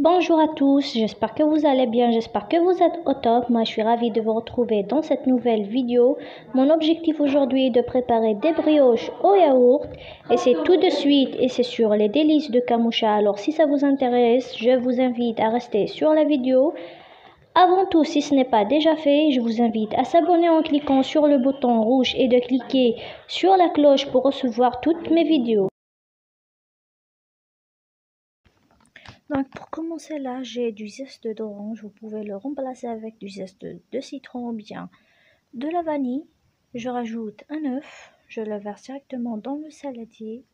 Bonjour à tous, j'espère que vous allez bien, j'espère que vous êtes au top. Moi je suis ravie de vous retrouver dans cette nouvelle vidéo. Mon objectif aujourd'hui est de préparer des brioches au yaourt et c'est tout de suite et c'est sur les délices de Kamoucha. Alors si ça vous intéresse, je vous invite à rester sur la vidéo. Avant tout, si ce n'est pas déjà fait, je vous invite à s'abonner en cliquant sur le bouton rouge et de cliquer sur la cloche pour recevoir toutes mes vidéos. Donc pour commencer là, j'ai du zeste d'orange, vous pouvez le remplacer avec du zeste de citron ou bien de la vanille. Je rajoute un œuf, je le verse directement dans le saladier.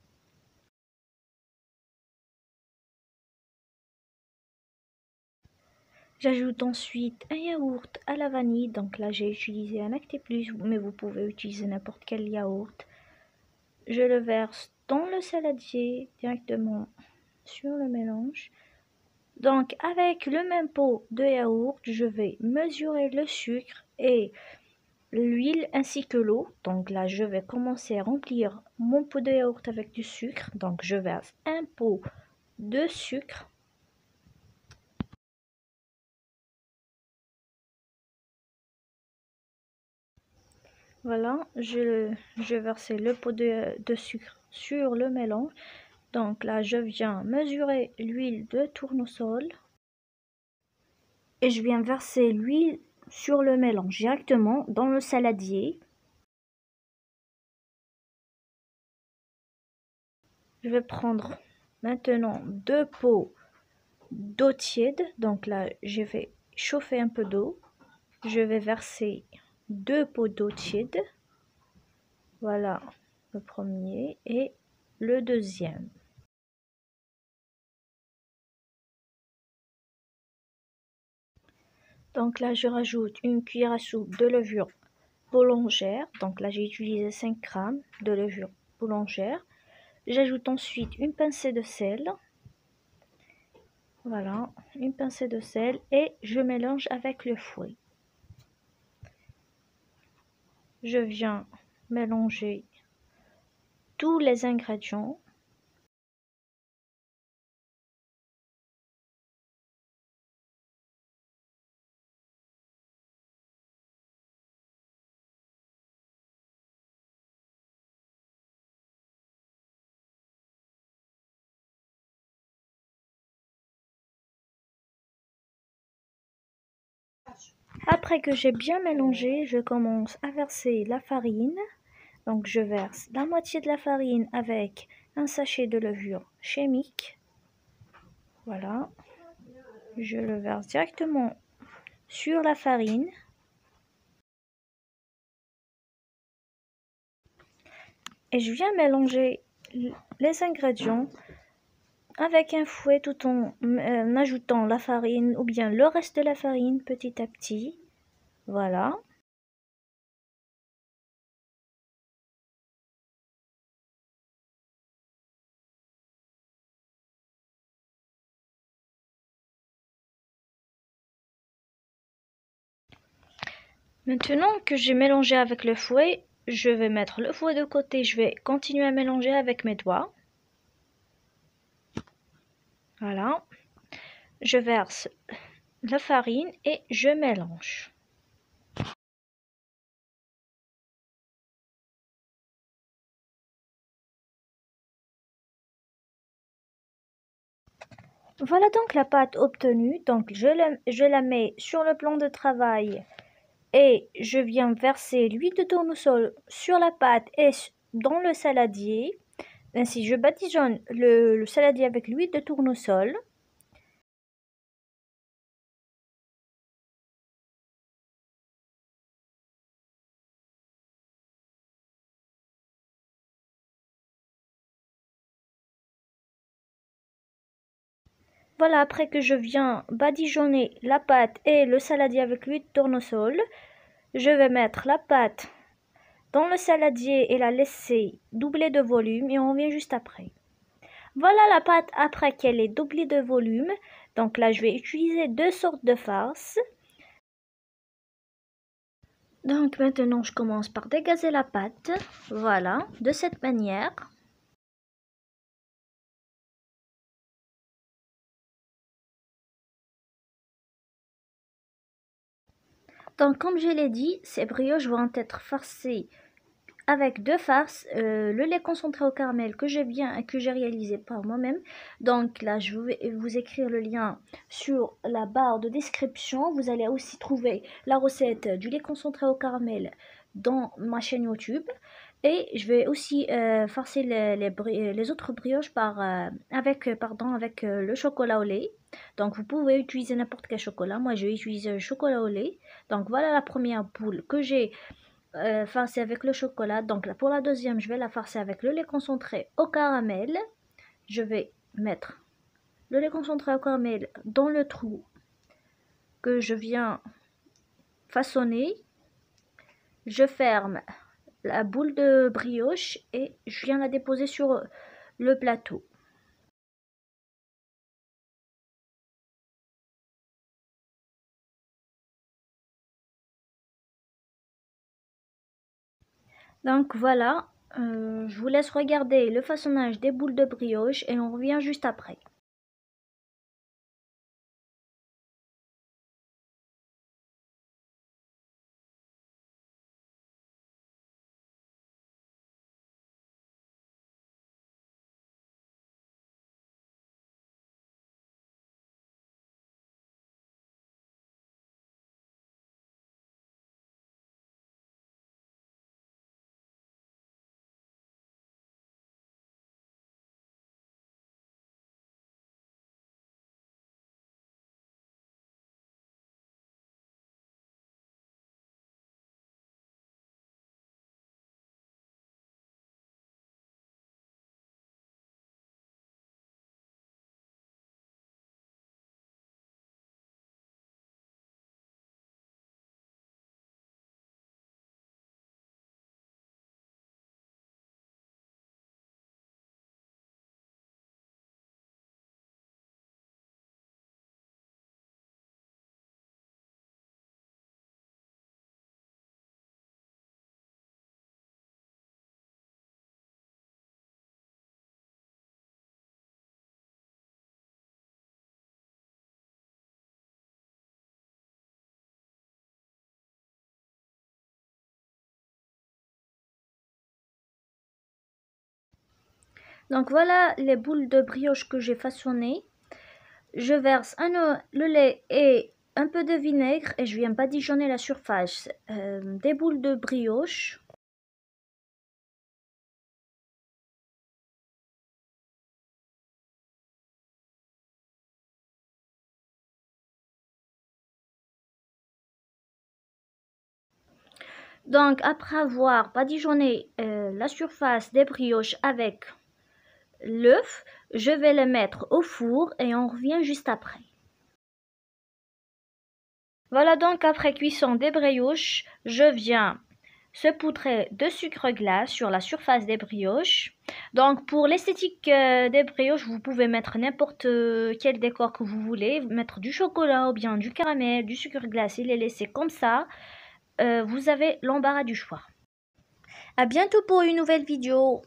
J'ajoute ensuite un yaourt à la vanille, donc là j'ai utilisé un Lacté Plus, mais vous pouvez utiliser n'importe quel yaourt. Je le verse dans le saladier directement sur le mélange. Donc avec le même pot de yaourt, je vais mesurer le sucre et l'huile ainsi que l'eau. Donc là je vais commencer à remplir mon pot de yaourt avec du sucre. Donc je verse un pot de sucre. Voilà, je versais le pot de sucre sur le mélange. Donc là je viens mesurer l'huile de tournesol. Et je viens verser l'huile sur le mélange directement dans le saladier. Je vais prendre maintenant 2 pots d'eau tiède. Donc là, je vais chauffer un peu d'eau. Je vais verser 2 pots d'eau tiède. Voilà le premier et le deuxième. Donc là, je rajoute une cuillère à soupe de levure boulangère. Donc là, j'ai utilisé 5 g de levure boulangère. J'ajoute ensuite une pincée de sel. Voilà, une pincée de sel et je mélange avec le fouet. Je viens mélanger tous les ingrédients. Après que j'ai bien mélangé, je commence à verser la farine. Donc je verse la moitié de la farine avec un sachet de levure chimique. Voilà. Je le verse directement sur la farine. Et je viens mélanger les ingrédients avec un fouet tout en ajoutant la farine ou bien le reste de la farine petit à petit. Voilà. Maintenant que j'ai mélangé avec le fouet, je vais mettre le fouet de côté. Je vais continuer à mélanger avec mes doigts. Voilà. Je verse la farine et je mélange. Voilà donc la pâte obtenue. Donc je la mets sur le plan de travail et je viens verser l'huile de tournesol sur la pâte et dans le saladier. Ainsi je badigeonne le saladier avec l'huile de tournesol. Voilà, après que je viens badigeonner la pâte et le saladier avec l'huile de tournesol, je vais mettre la pâte dans le saladier et la laisser doubler de volume et on revient juste après. Voilà la pâte après qu'elle est doublée de volume. Donc là, je vais utiliser 2 sortes de farce. Donc maintenant, je commence par dégazer la pâte. Voilà, de cette manière. Donc comme je l'ai dit, ces brioches vont être farcies avec deux farces, le lait concentré au caramel que j'ai réalisé par moi-même. Donc là, je vais vous écrire le lien sur la barre de description. Vous allez aussi trouver la recette du lait concentré au caramel dans ma chaîne YouTube. Et je vais aussi farcer les autres brioches avec le chocolat au lait. Donc vous pouvez utiliser n'importe quel chocolat. Moi, je vais utiliser le chocolat au lait. Donc voilà la première boule que j'ai farcer avec le chocolat. Donc là, pour la deuxième, je vais la farcer avec le lait concentré au caramel. Je vais mettre le lait concentré au caramel dans le trou que je viens façonner. Je ferme la boule de brioche et je viens la déposer sur le plateau. Donc voilà, je vous laisse regarder le façonnage des boules de brioche et on revient juste après. Donc voilà les boules de brioche que j'ai façonnées. Je verse le lait et un peu de vinaigre et je viens badigeonner la surface des boules de brioche. Donc après avoir badigeonné la surface des brioches avec l'œuf, je vais le mettre au four et on revient juste après. Voilà donc après cuisson des brioches, je viens saupoudrer de sucre glace sur la surface des brioches. Donc pour l'esthétique des brioches, vous pouvez mettre n'importe quel décor que vous voulez, mettre du chocolat ou bien du caramel, du sucre glace et les laisser comme ça. Vous avez l'embarras du choix. À bientôt pour une nouvelle vidéo.